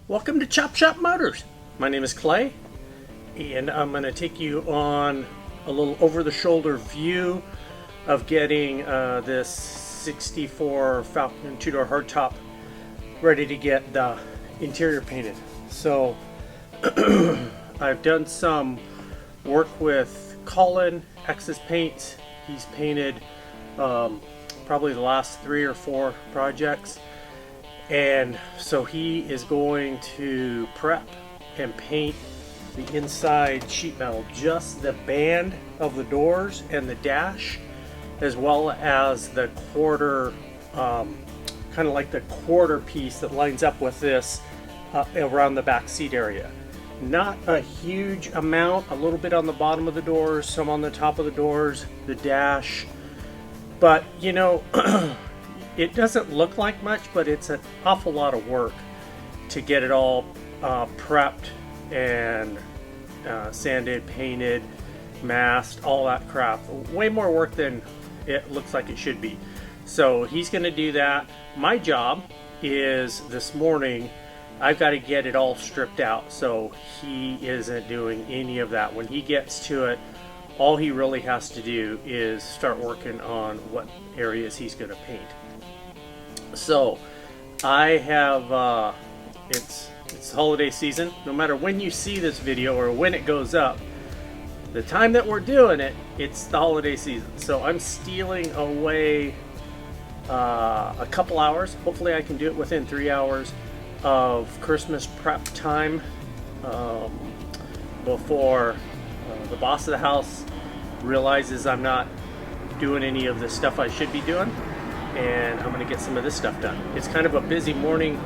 Welcome to Chop Shop Motors. My name is Clay, and I'm going to take you on a little over-the-shoulder view of getting this 64 Falcon two-door hardtop ready to get the interior painted. So I've done some work with Colin, X's Paints. He's painted probably the last 3 or 4 projects. And so he is going to prep and paint the inside sheet metal, just the band of the doors and the dash, as well as the quarter, kind of like the quarter piece that lines up with this around the back seat area. Not a huge amount, a little bit on the bottom of the doors, some on the top of the doors, the dash, but you know, it doesn't look like much, but it's an awful lot of work to get it all prepped and sanded, painted, masked, all that crap. Way more work than it looks like it should be. So he's going to do that. My job is this morning, I've got to get it all stripped out. So he isn't doing any of that. When he gets to it, all he really has to do is start working on what areas he's going to paint. So I have it's holiday season. No matter when you see this video or when it goes up, the time that we're doing it, it's the holiday season. So I'm stealing away a couple hours. Hopefully I can do it within 3 hours of Christmas prep time before the boss of the house realizes I'm not doing any of the stuff I should be doing. And I'm going to get some of this stuff done. It's kind of a busy morning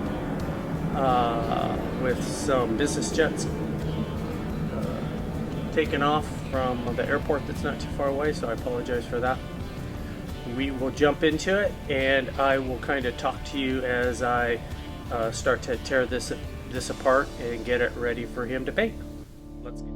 with some business jets taking off from the airport that's not too far away, so I apologize for that. We will jump into it, and I will kind of talk to you as I start to tear this apart and get it ready for him to paint. Let's get.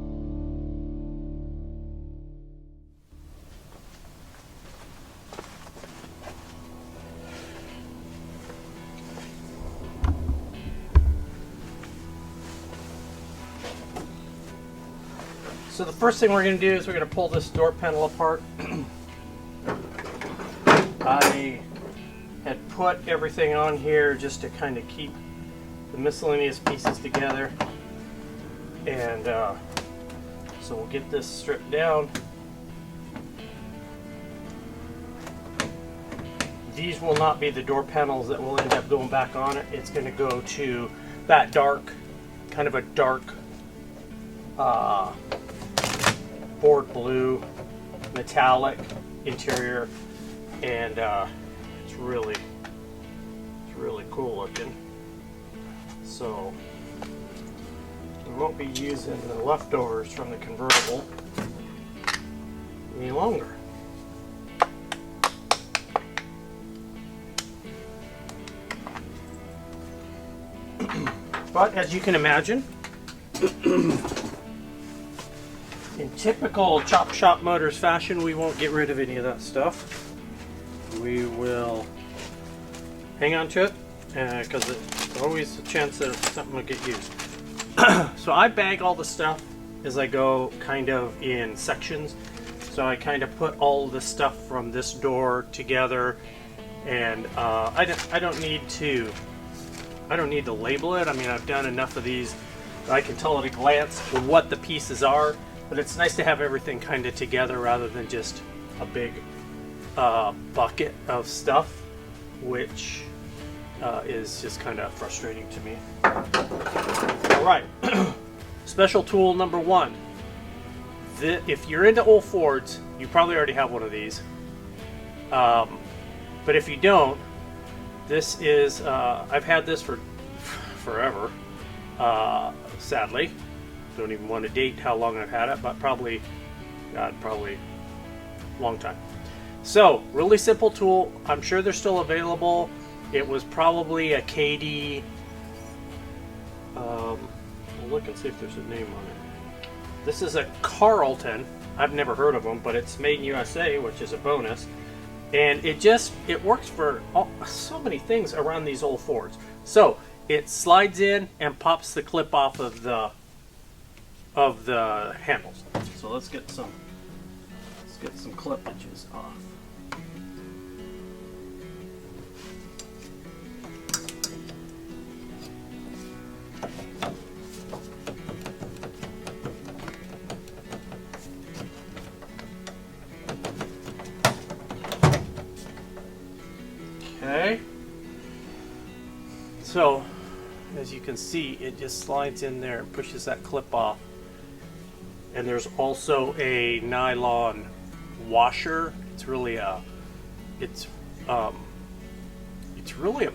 So the first thing we're going to do is we're going to pull this door panel apart. I had put everything on here just to kind of keep the miscellaneous pieces together. And so we'll get this stripped down. These will not be the door panels that will end up going back on it. It's going to go to that dark, kind of a dark board blue metallic interior, and it's really cool looking. So we won't be using the leftovers from the convertible any longer. But as you can imagine, in typical Chop Shop Motors fashion, we won't get rid of any of that stuff. We will hang on to it because there's always a chance that something will get used. So I bag all the stuff as I go, kind of in sections. So I kind of put all the stuff from this door together, and I don't need to label it. I mean, I've done enough of these that I can tell at a glance what the pieces are. But it's nice to have everything kind of together rather than just a big bucket of stuff, which is just kind of frustrating to me. All right, special tool number 1. If you're into old Fords, you probably already have one of these. But if you don't, this is, I've had this for forever, sadly. Don't even want to date how long I've had it, but probably a long time. So, really simple tool. I'm sure they're still available. It was probably a KD. We'll look and see if there's a name on it. This is a Carlton. I've never heard of them, but it's made in USA, which is a bonus. And it works for so many things around these old Fords. So it slides in and pops the clip off of the handles. So let's get some clipages off. Okay. So, as you can see, it just slides in there and pushes that clip off. And there's also a nylon washer. It's really a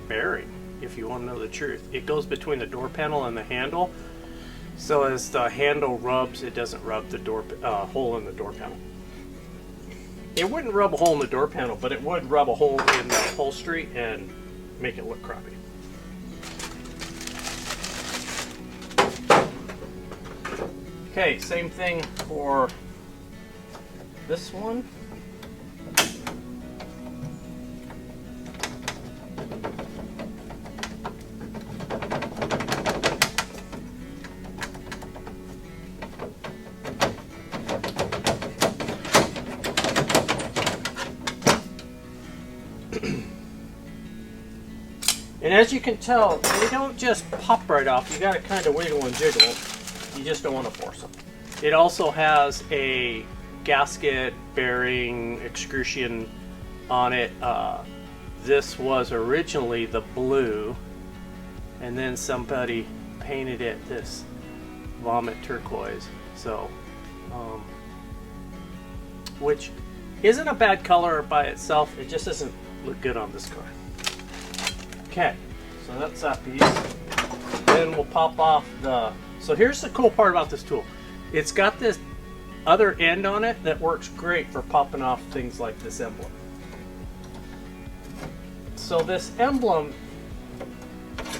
bearing, if you want to know the truth. It goes between the door panel and the handle. So as the handle rubs, it doesn't rub the hole in the door panel. It wouldn't rub a hole in the door panel, but it would rub a hole in the upholstery and make it look crappy. Okay, same thing for this one. And as you can tell, they don't just pop right off. You got to kind of wiggle and jiggle. You just don't want to force them. It also has a gasket bearing extrusion on it. This was originally the blue, and then somebody painted it this vomit turquoise. So, which isn't a bad color by itself. It just doesn't look good on this car. Okay, so that's that piece. Then we'll pop off the... So here's the cool part about this tool. It's got this other end on it that works great for popping off things like this emblem. So this emblem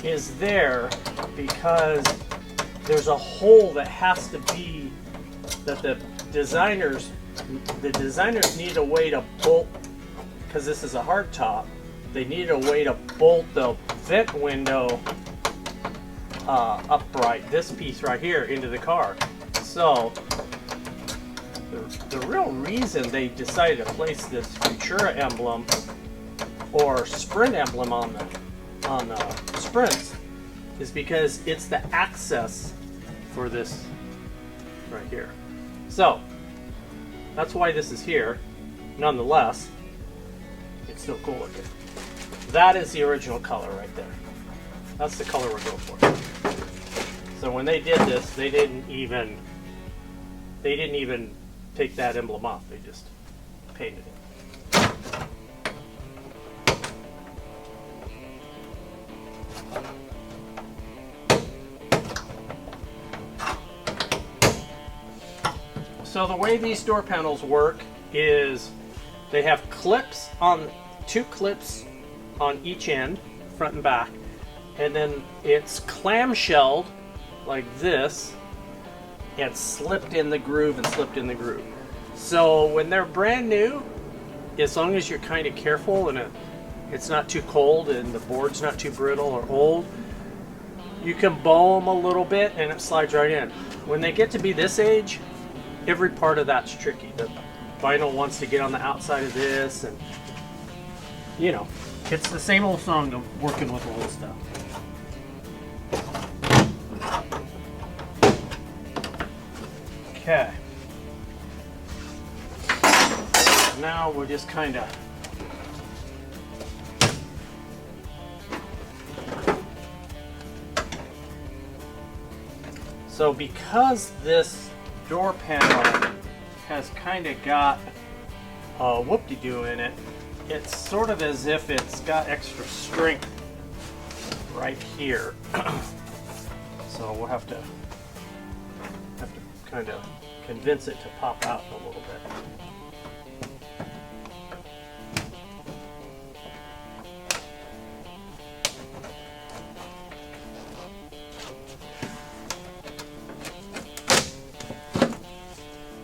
is there because there's a hole that has to be, that the designers need a way to bolt, because this is a hard top. They need a way to bolt the vent window upright, this piece right here, into the car. So the real reason they decided to place this Futura emblem or Sprint emblem on the Sprints is because it's the access for this right here. So that's why this is here. Nonetheless, it's still cool looking. That is the original color right there. That's the color we're going for. So when they did this, they didn't even take that emblem off. They just painted it. So the way these door panels work is they have clips on, 2 clips on each end, front and back, and then it's clamshelled like this and slipped in the groove and slipped in the groove. So when they're brand new, as long as you're kind of careful and it's not too cold and the board's not too brittle or old, you can bow them a little bit and it slides right in. When they get to be this age, every part of that's tricky. The vinyl wants to get on the outside of this, and you know, it's the same old song of working with old stuff. Okay. Now we're just kind of so because this door panel has kind of got a whoop-de-doo in it, it's sort of as if it's got extra strength right here. So we'll have to kind of convince it to pop out a little bit.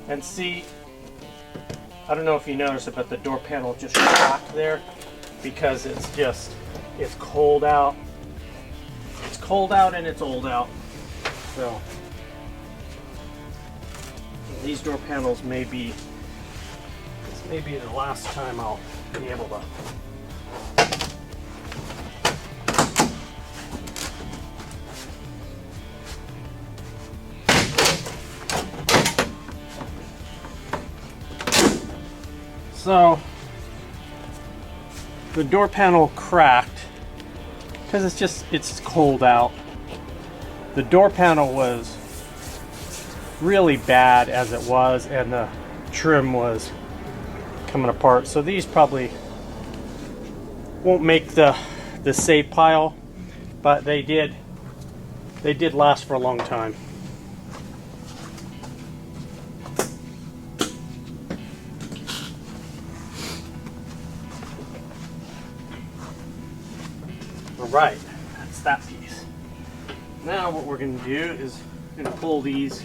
And see, I don't know if you noticed it, but the door panel just cracked there because it's cold out. It's cold out and it's old out. So these door panels may be, this may be the last time I'll be able to So the door panel cracked because it's cold out. The door panel was really bad as it was, and the trim was coming apart. So these probably won't make the save pile, but they did last for a long time. Right, that's that piece. Now what we're going to do is we're going to pull these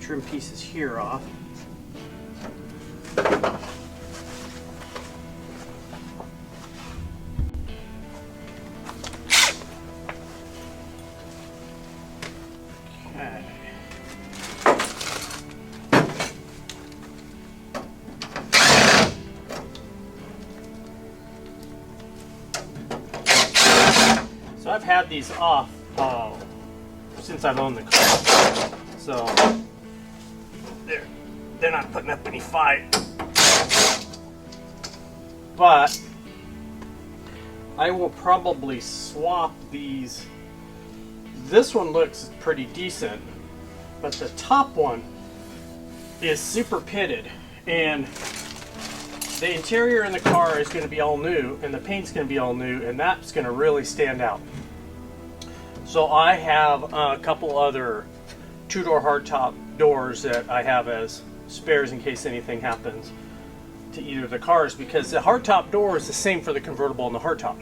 trim pieces here off. Okay. So I've had these off since I've owned the car, so they're not putting up any fight. But I will probably swap these. This one looks pretty decent, but the top one is super pitted, and the interior in the car is going to be all new, and the paint's going to be all new, and that's going to really stand out. So I have a couple other two-door hardtop doors that I have as spares in case anything happens to either of the cars, because the hardtop door is the same for the convertible and the hardtop.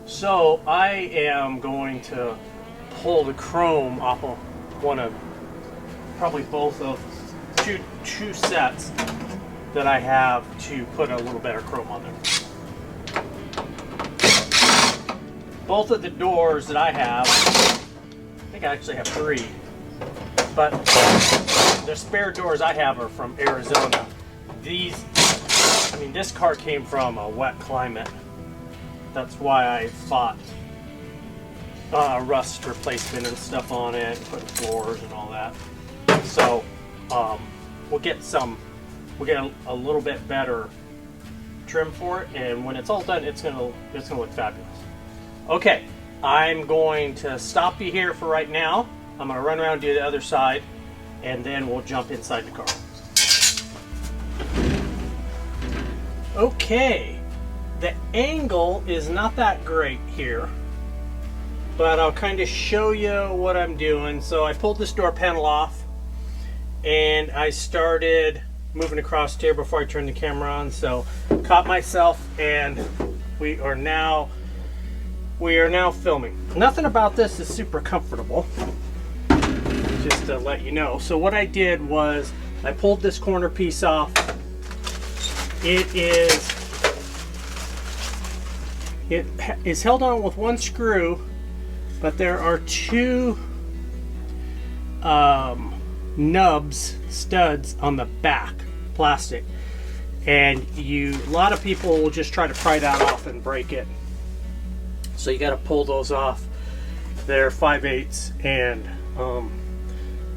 So I am going to pull the chrome off of probably both of two sets that I have to put a little better chrome on there. Both of the doors that I have, I think I actually have 3, but the spare doors I have are from Arizona. This car came from a wet climate. That's why I thought rust replacement and stuff on it, putting floors and all that. So we'll get a little bit better trim for it, and when it's all done, it's gonna look fabulous. Okay, I'm going to stop you here for right now. I'm gonna run around and do the other side, and then we'll jump inside the car. Okay, the angle is not that great here, but I'll kind of show you what I'm doing. So I pulled this door panel off, and I started moving across here before I turned the camera on. So caught myself, and we are now filming. Nothing about this is super comfortable, just to let you know. So what I did was I pulled this corner piece off. It is held on with one screw, but there are 2 studs on the back, plastic, and a lot of people will just try to pry that off and break it. So you got to pull those off. They're 5/8, and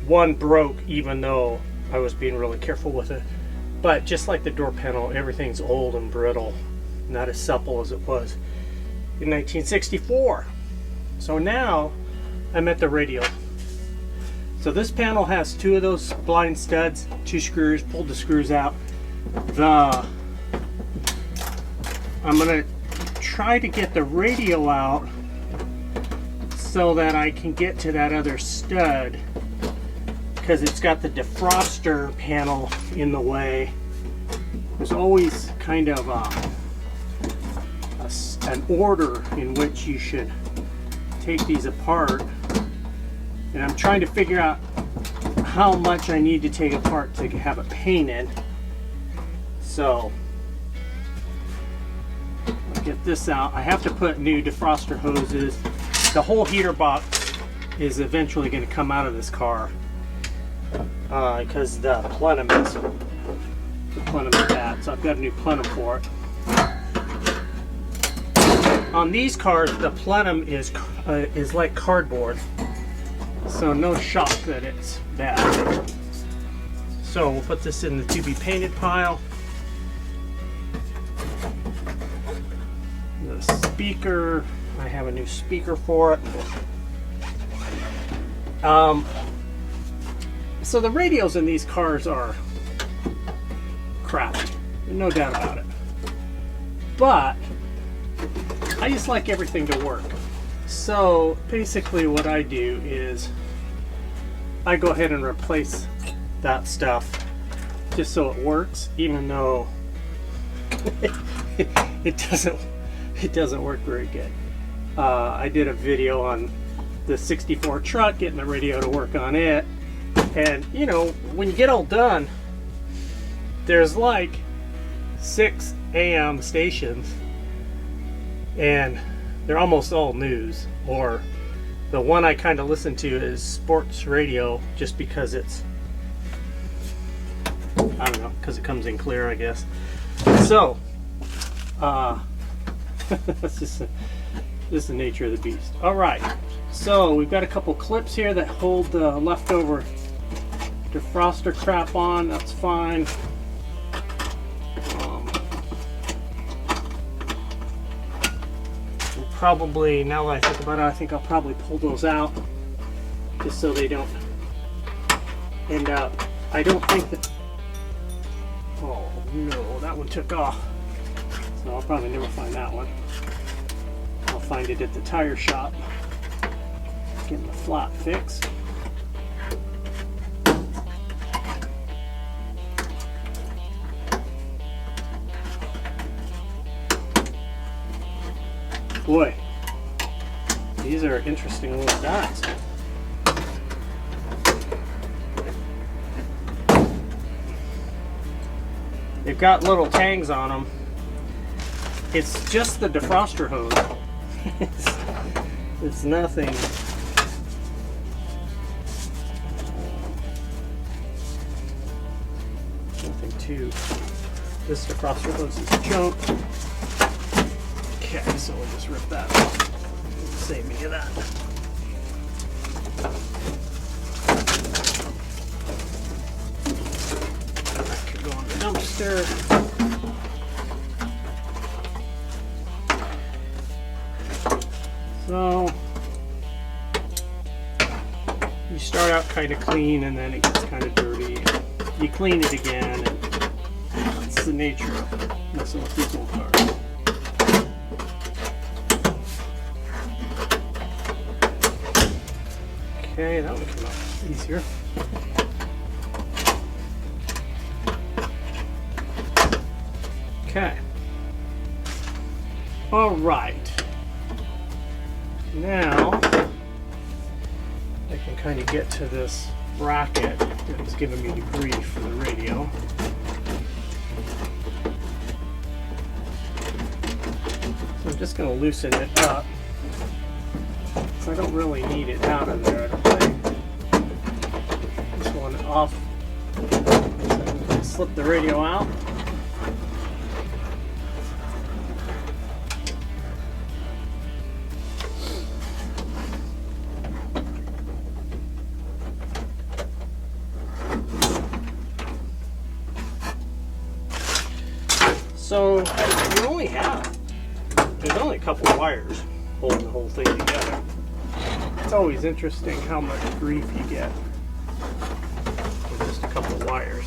one broke, even though I was being really careful with it. But just like the door panel, everything's old and brittle, not as supple as it was in 1964. So now I'm at the radial. So this panel has 2 of those blind studs, 2 screws. Pulled the screws out. I'm gonna try to get the radial out so that I can get to that other stud, because it's got the defroster panel in the way. There's always kind of an order in which you should take these apart, and I'm trying to figure out how much I need to take apart to have it painted. So get this out. I have to put new defroster hoses. The whole heater box is eventually going to come out of this car because the plenum is bad. So I've got a new plenum for it. On these cars, the plenum is like cardboard, so no shock that it's bad. So we'll put this in the to be painted pile. The speaker, I have a new speaker for it. So the radios in these cars are crap, no doubt about it. But I just like everything to work. So basically what I do is I go ahead and replace that stuff just so it works, even though it doesn't work very good. I did a video on the 64 truck, getting the radio to work on it, and you know, when you get all done, there's like 6 AM stations and they're almost all news, or the one I kind of listen to is sports radio, just because it's, I don't know, because it comes in clear, I guess. So that's just the nature of the beast. All right, so we've got a couple clips here that hold the leftover defroster crap on. That's fine. Probably, now that I think about it, I think I'll probably pull those out just so they don't end up. I don't think that, oh no, that one took off. So I'll probably never find that one. I'll find it at the tire shop, getting the flat fixed. Boy, these are interesting little dots. They've got little tangs on them. It's just the defroster hose. It's nothing. Nothing too. This defroster hose is junk. Okay, so we'll just rip that off. Save me of that. That could go in the dumpster. So you start out kind of clean and then it gets kind of dirty. You clean it again, and that's the nature of messing with these old cars. Okay, that one came out easier. Okay. All right. Now I can kind of get to this bracket that was giving me grief for the radio. So I'm just going to loosen it up. I don't really need it out of there, I don't think. This one off. So slip the radio out. So there's only a couple of wires holding the whole thing together. It's always interesting how much grief you get with just a couple of wires.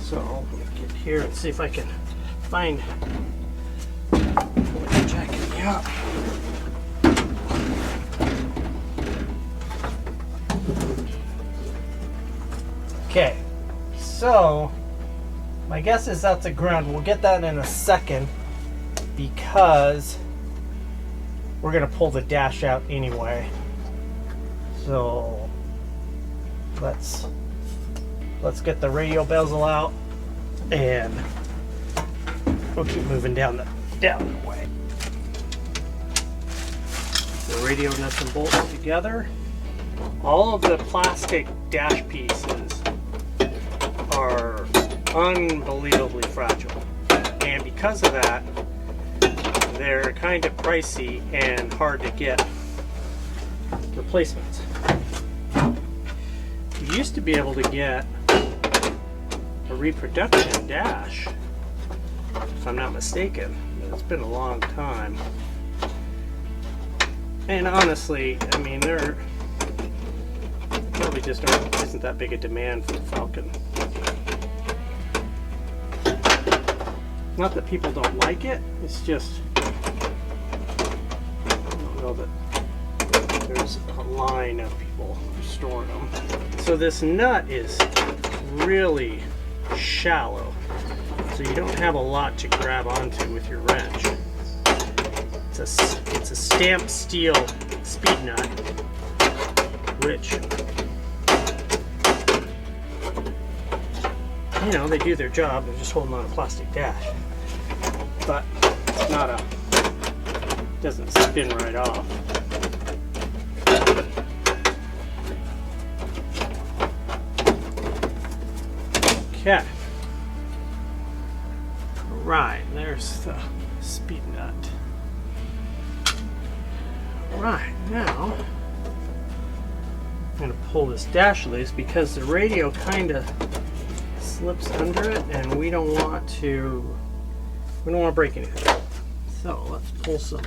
So I'm going to get here and see if I can find what's jacking me up. Okay, so my guess is that's a ground. We'll get that in a second because we're going to pull the dash out anyway. So let's get the radio bezel out and We'll keep moving down the way. The radio nuts and bolts together. All of the plastic dash pieces are unbelievably fragile, and because of that, they're kind of pricey and hard to get replacements. You used to be able to get a reproduction dash, if I'm not mistaken, but it's been a long time. And honestly, I mean, there probably just isn't that big a demand for the Falcon. Not that people don't like it, it's just, I don't know that there's a line of people storing them. So this nut is really shallow, so you don't have a lot to grab onto with your wrench. It's a stamped steel speed nut, which, you know, they do their job. They're just holding on a plastic dash, but it's not a, doesn't spin right off. Okay. Right, there's the speed nut. Right, now I'm going to pull this dash loose because the radio kind of slips under it, and we don't want to break anything. So let's pull some.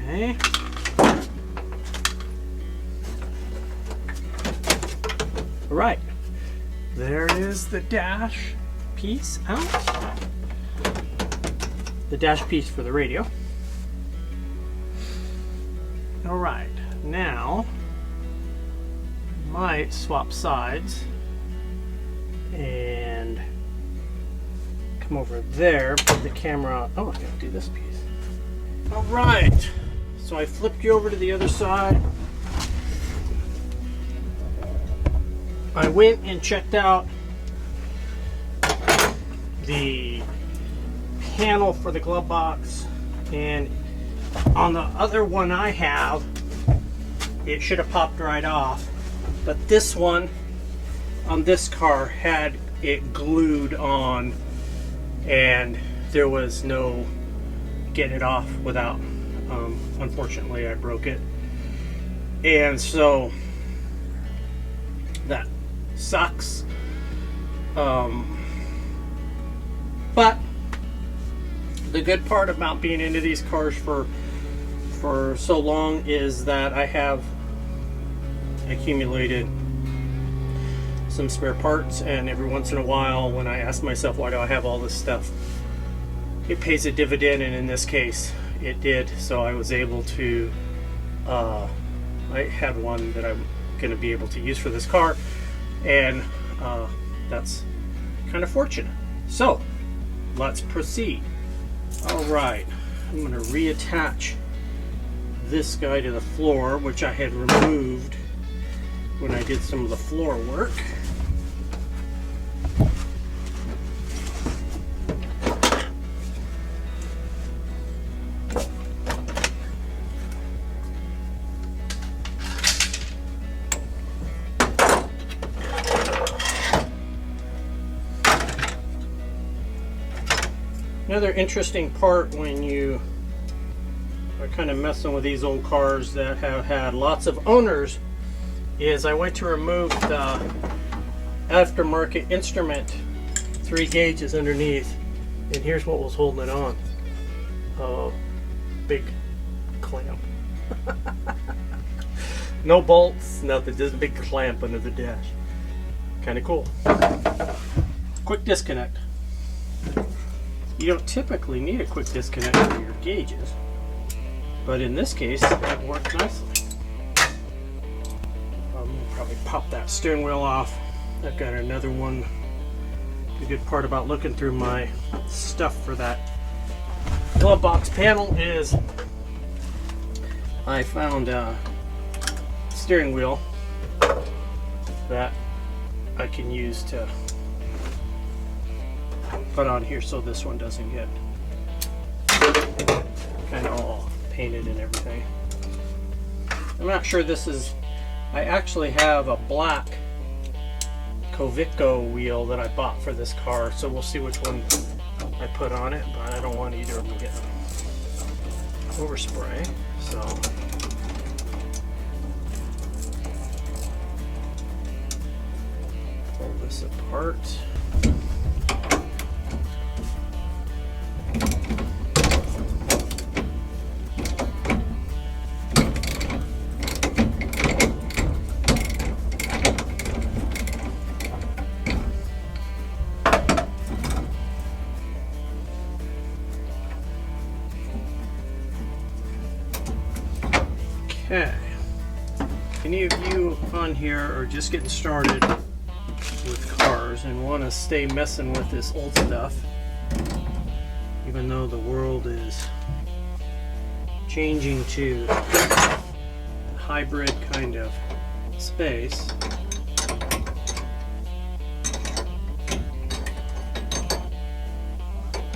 Okay. All right, there is the dash piece out. The dash piece for the radio. All right, now might swap sides and come over there, put the camera on. Oh, I gotta do this piece. All right, so I flipped you over to the other side. I went and checked out the panel for the glove box, and on the other one I have, it should have popped right off, but this one on this car had it glued on, and there was no getting it off without, unfortunately I broke it, and so that sucks. But the good part about being into these cars for so long is that I have accumulated some spare parts, and every once in a while when I ask myself, why do I have all this stuff, it pays a dividend, and in this case it did. So I was able to I had one that I'm going to be able to use for this car, and that's kind of fortunate. So let's proceed. All right, I'm going to reattach this guy to the floor, which I had removed when I did some of the floor work. Another interesting part when you are kind of messing with these old cars that have had lots of owners is I went to remove the aftermarket instrument 3 gauges underneath, and here's what was holding it on. Big clamp. No bolts, nothing, just a big clamp under the dash. Kind of cool. Quick disconnect. You don't typically need a quick disconnect for your gauges, But in this case, it worked nicely. Probably pop that steering wheel off. I've got another one. The good part about looking through my stuff for that glove box panel is I found a steering wheel that I can use to put on here so this one doesn't get kind of all painted and everything. I'm not sure this is, I actually have a black Covico wheel that I bought for this car, so we'll see which one I put on it, but I don't want either of them getting overspray, so pull this apart. Okay, any of you on here are just getting started with cars and want to stay messing with this old stuff, even though the world is changing to a hybrid kind of space,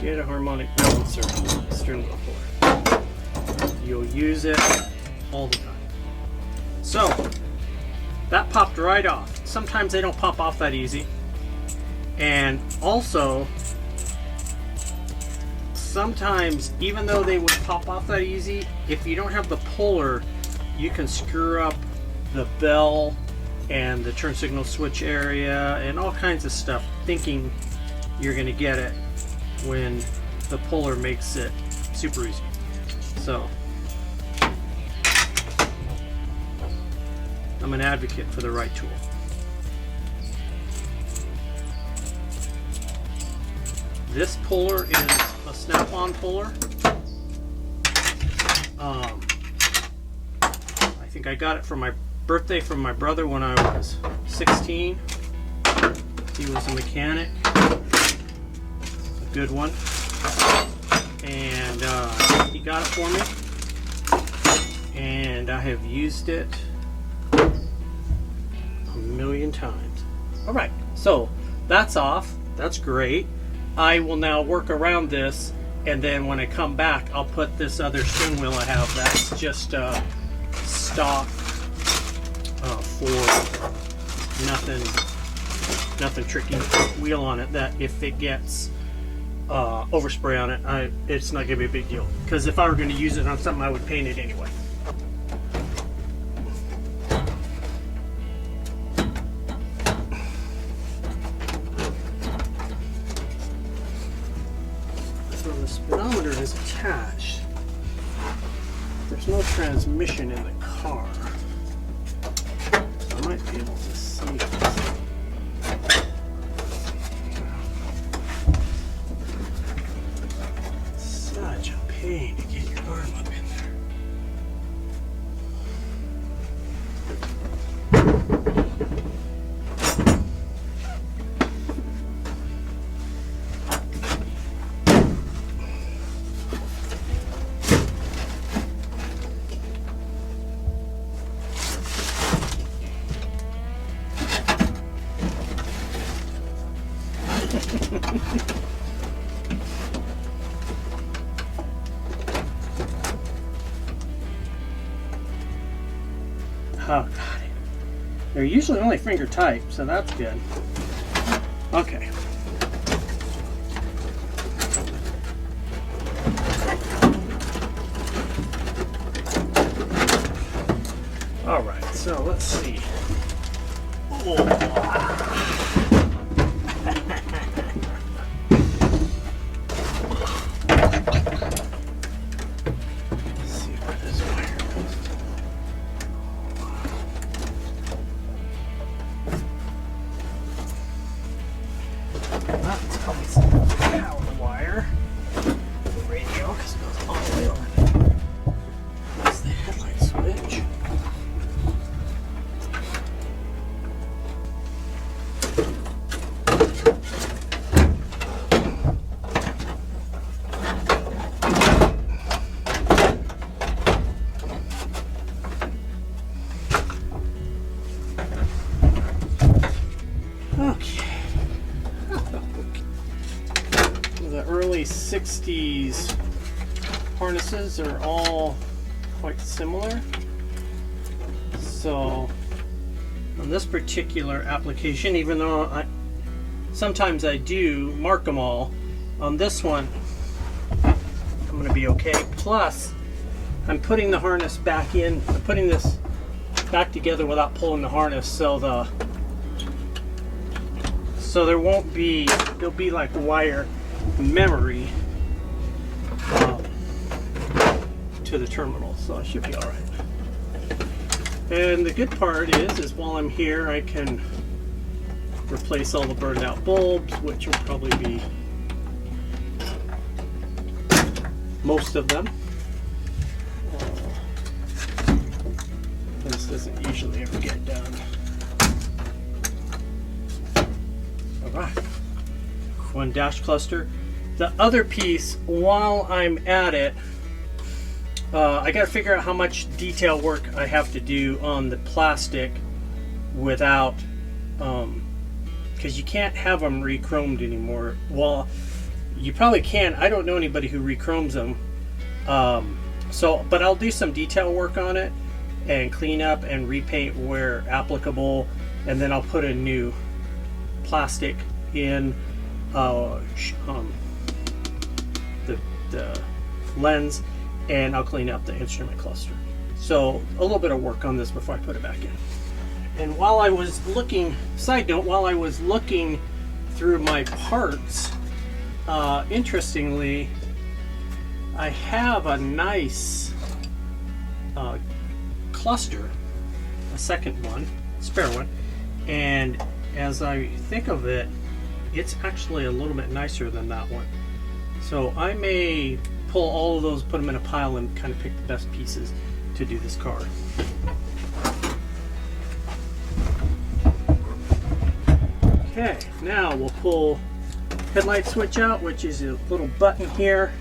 get a harmonic balancer steering wheel for. You'll use it all the time. So that popped right off. Sometimes they don't pop off that easy, and also sometimes even though they would pop off that easy, if you don't have the puller, you can screw up the bell and the turn signal switch area and all kinds of stuff, thinking you're going to get it when the puller makes it super easy. So I'm an advocate for the right tool. This puller is a snap-on puller. I think I got it for my birthday from my brother when I was 16. He was a mechanic. A good one. And he got it for me. And I have used it a million times. Alright, so that's off. That's great. I will now work around this, and then when I come back I'll put this other steering wheel I have that's just stock Ford, nothing tricky wheel on it, that if it gets overspray on it, it's not going to be a big deal, because if I were going to use it on something I would paint it anyway. So the speedometer is attached. There's no transmission in the car, so I might be able to see this. Such a pain to get your arm up in there. Oh, God. They're usually only finger tight, so that's good. Okay. All right, so let's see. early 60s harnesses are all quite similar. So on this particular application, even though sometimes I do mark them all, on this one I'm going to be okay. Plus, I'm putting the harness back in, I'm putting this back together without pulling the harness, so there won't be, there'll be like wire memory to the terminal, so it should be all right. And the good part is while I'm here, I can replace all the burned out bulbs, which will probably be most of them. This doesn't usually ever get done. Alright, one dash cluster. The other piece, while I'm at it, I gotta figure out how much detail work I have to do on the plastic without, because you can't have them re-chromed anymore. Well, you probably can. I don't know anybody who re-chromes them. But I'll do some detail work on it and clean up and repaint where applicable, and then I'll put a new plastic in the lens, and I'll clean up the instrument cluster. So a little bit of work on this before I put it back in. And while I was looking, side note, while I was looking through my parts, interestingly, I have a nice cluster, a second one, spare one, and as I think of it, it's actually a little bit nicer than that one. So I may pull all of those, put them in a pile, and kind of pick the best pieces to do this car. Okay, now we'll pull headlight switch out, which is a little button here.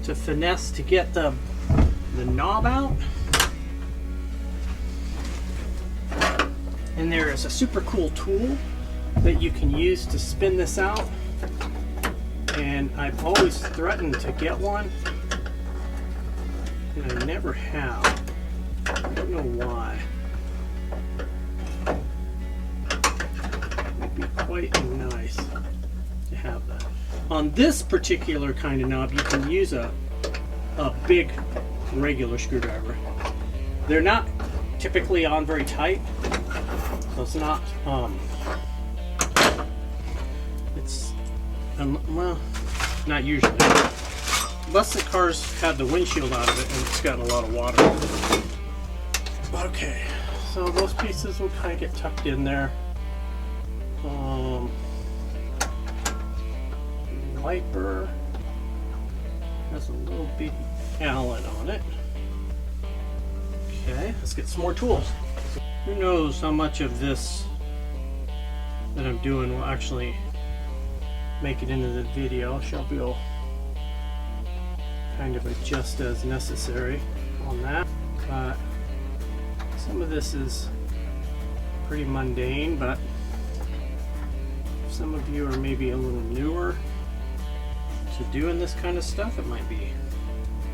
To finesse to get the knob out. And there is a super cool tool that you can use to spin this out. And I've always threatened to get one, and I never have. I don't know why. It'd be quite nice to have that. On this particular kind of knob, you can use a big regular screwdriver. They're not typically on very tight, so it's not, well, not usually. Unless the car's had the windshield out of it and it's got a lot of water. Okay, so those pieces will kind of get tucked in there. Wiper has a little bitty Allen on it. Okay, let's get some more tools. Who knows how much of this that I'm doing will actually make it into the video. Shelby will kind of adjust as necessary on that. But some of this is pretty mundane, but if some of you are maybe a little newer to doing this kind of stuff, it might be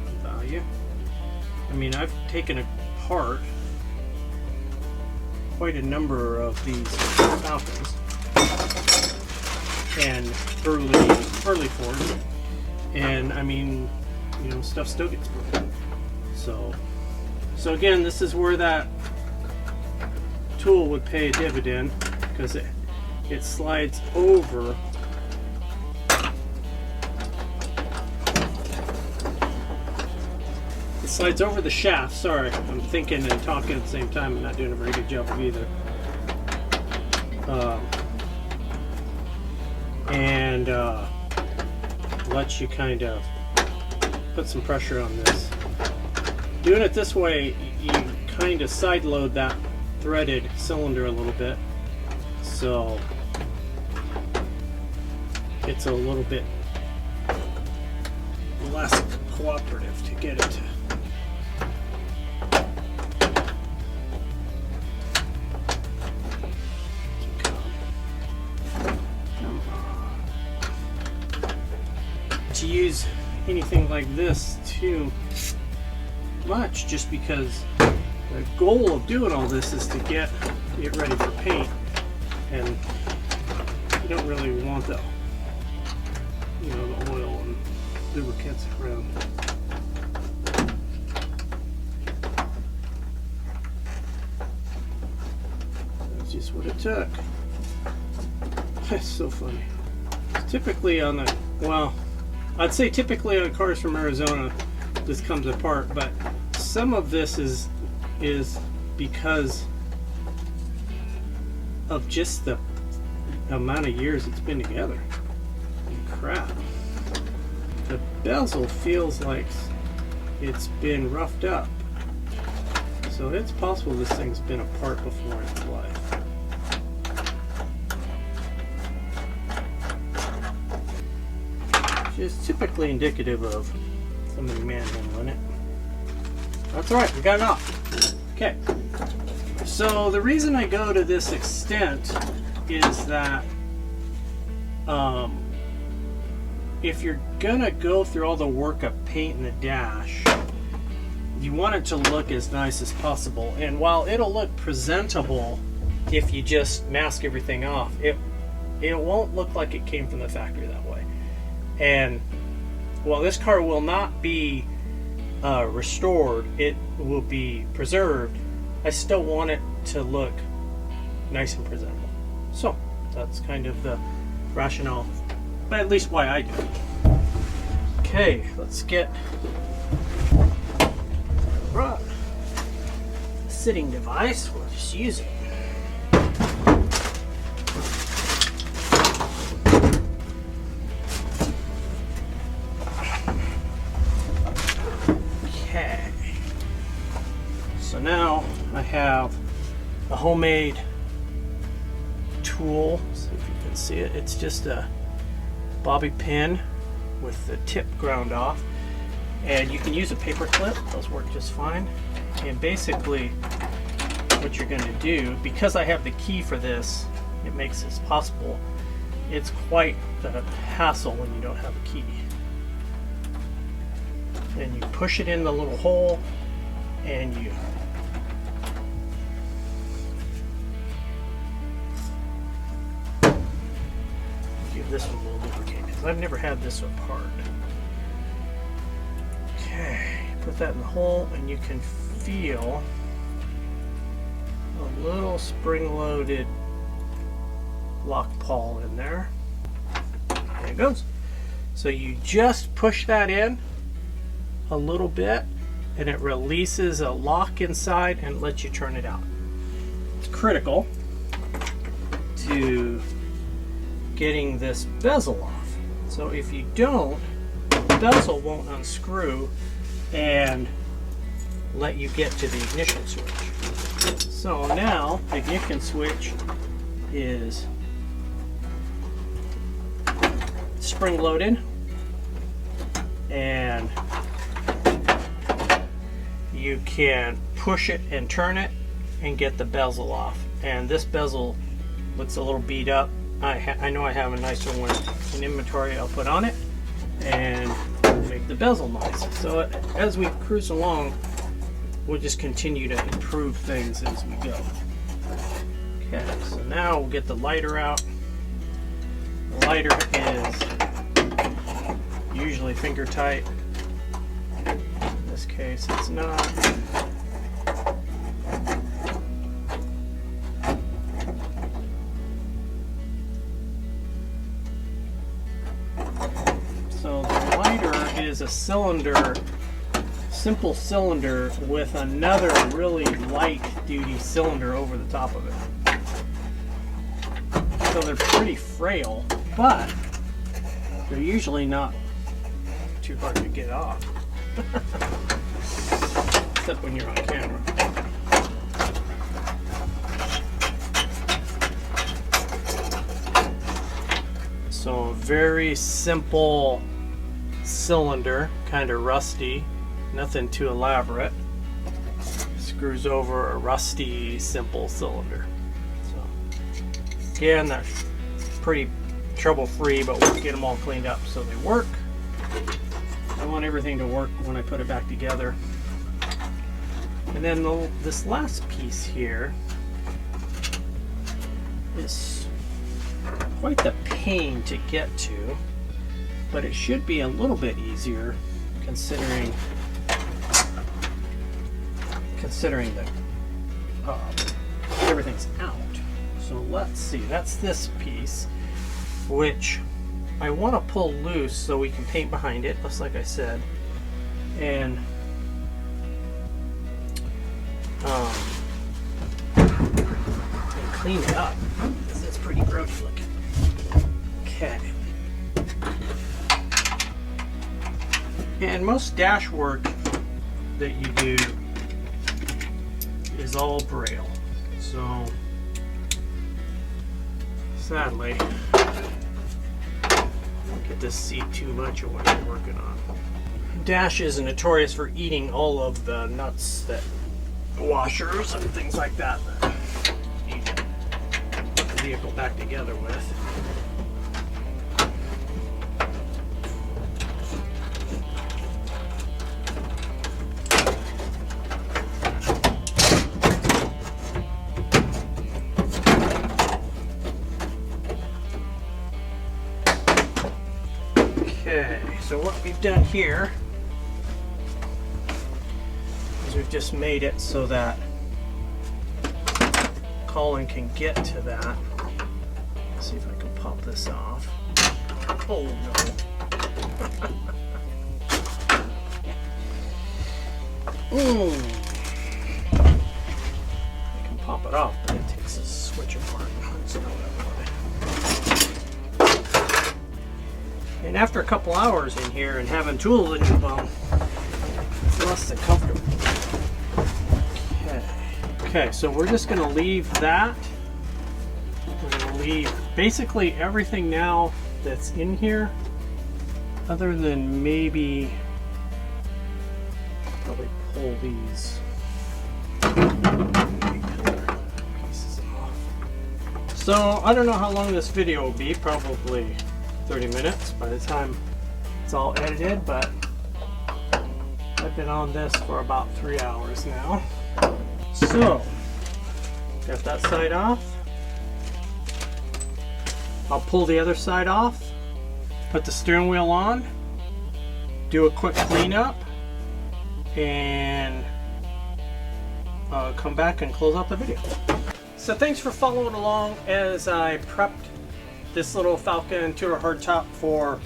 of value. I mean, I've taken apart quite a number of these Falcons and early Fords, and I mean, you know, stuff still gets broken. So again, this is where that tool would pay a dividend, because it slides over the shaft. Sorry, I'm thinking and talking at the same time and not doing a very good job of either. And lets you kind of put some pressure on this. Doing it this way, you kind of side load that threaded cylinder a little bit, so it's a little bit less cooperative to get it to. anything like this too much, just because the goal of doing all this is to get it ready for paint, and you don't really want the the oil and lubricants around. That's just what it took. That's so funny. It's typically on the, well, I'd say typically on cars from Arizona this comes apart, but some of this is because of just the amount of years it's been together. Crap. The bezel feels like it's been roughed up. So it's possible this thing's been apart before in its life. Which is typically indicative of somebody manhandling it. That's alright, we got it off. Okay. So the reason I go to this extent is that if you're gonna go through all the work of painting the dash, you want it to look as nice as possible. And while it'll look presentable if you just mask everything off, it won't look like it came from the factory that way. And while this car will not be restored, it will be preserved, I still want it to look nice and presentable. So that's kind of the rationale, but at least why I do it. Okay, let's get the sitting device. We'll just use it. Okay, so now I have a homemade tool. See if you can see it. It's just a bobby pin with the tip ground off, and you can use a paper clip. Those work just fine. And basically what you're going to do, because I have the key for this, it makes this possible. It's quite the hassle when you don't have a key. And you push it in the little hole, and you give this one a little lubricate, because I've never had this apart. Okay, put that in the hole, and you can feel a little spring-loaded lock pawl in there. There it goes. So you just push that in a little bit, and it releases a lock inside and lets you turn it out. It's critical to getting this bezel off. So if you don't, the bezel won't unscrew and let you get to the ignition switch. So now the ignition switch is spring loaded, and you can push it and turn it and get the bezel off. And this bezel looks a little beat up. I know I have a nicer one in inventory I'll put on it and make the bezel nice. So as we cruise along, we'll just continue to improve things as we go. Okay, so now we'll get the lighter out. The lighter is usually finger tight. In this case, it's not. So the lighter is a cylinder, simple cylinder with another really light duty cylinder over the top of it. So they're pretty frail, but they're usually not too hard to get off. Except when you're on camera. So a very simple cylinder, kind of rusty, nothing too elaborate. Screws over a rusty, simple cylinder. So again, they're pretty trouble-free, but we'll get them all cleaned up so they work. I want everything to work when I put it back together. And then this last piece here is quite the pain to get to, but it should be a little bit easier considering that everything's out. So let's see, that's this piece, which I want to pull loose so we can paint behind it, just like I said, and clean it up because it's pretty grody looking. Okay. And most dash work that you do is all braille. So sadly, don't get to see too much of what you're working on. Dash is notorious for eating all of the nuts, that washers and things like that you need to put the vehicle back together with. Okay, so what we've done here is we've just made it so that Colin can get to that. Let's see if I can pop this off. Oh no. I can pop it off, but it takes a switch apart. Let's know that way. And after a couple hours in here and having tools in your bum, it's less than comfortable. Okay, so we're just going to leave that. We're going to leave basically everything now that's in here, other than maybe probably pull these pieces off. So I don't know how long this video will be, probably 30 minutes by the time it's all edited, but I've been on this for about 3 hours now. So, got that side off. I'll pull the other side off, put the steering wheel on, do a quick cleanup, and come back and close out the video. So thanks for following along as I prepped this little Falcon Tudor hardtop for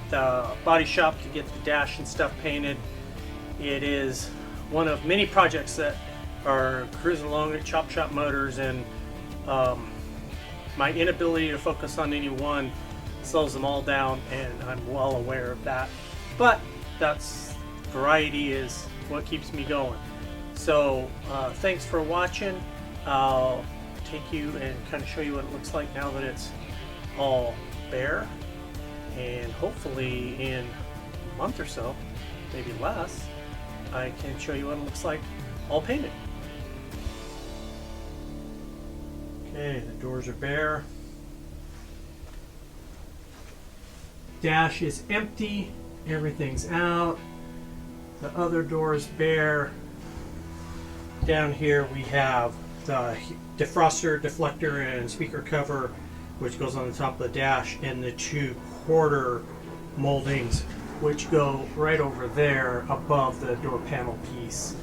the body shop to get the dash and stuff painted. It is one of many projects that are cruising along at Chop Shop Motors, and my inability to focus on any one slows them all down, and I'm well aware of that. But that's variety is what keeps me going. So thanks for watching. I'll take you and kind of show you what it looks like now that it's all bare, and hopefully in a month or so, maybe less, I can show you what it looks like all painted. Okay, the doors are bare. Dash is empty, everything's out. The other door is bare. Down here we have the defroster, deflector, and speaker cover, which goes on the top of the dash, and the 2 quarter moldings, which go right over there above the door panel piece.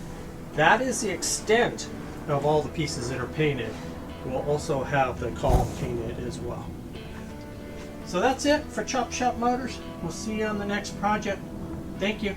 That is the extent of all the pieces that are painted. We'll also have the column painted as well. So that's it for Chop Shop Motors. We'll see you on the next project. Thank you.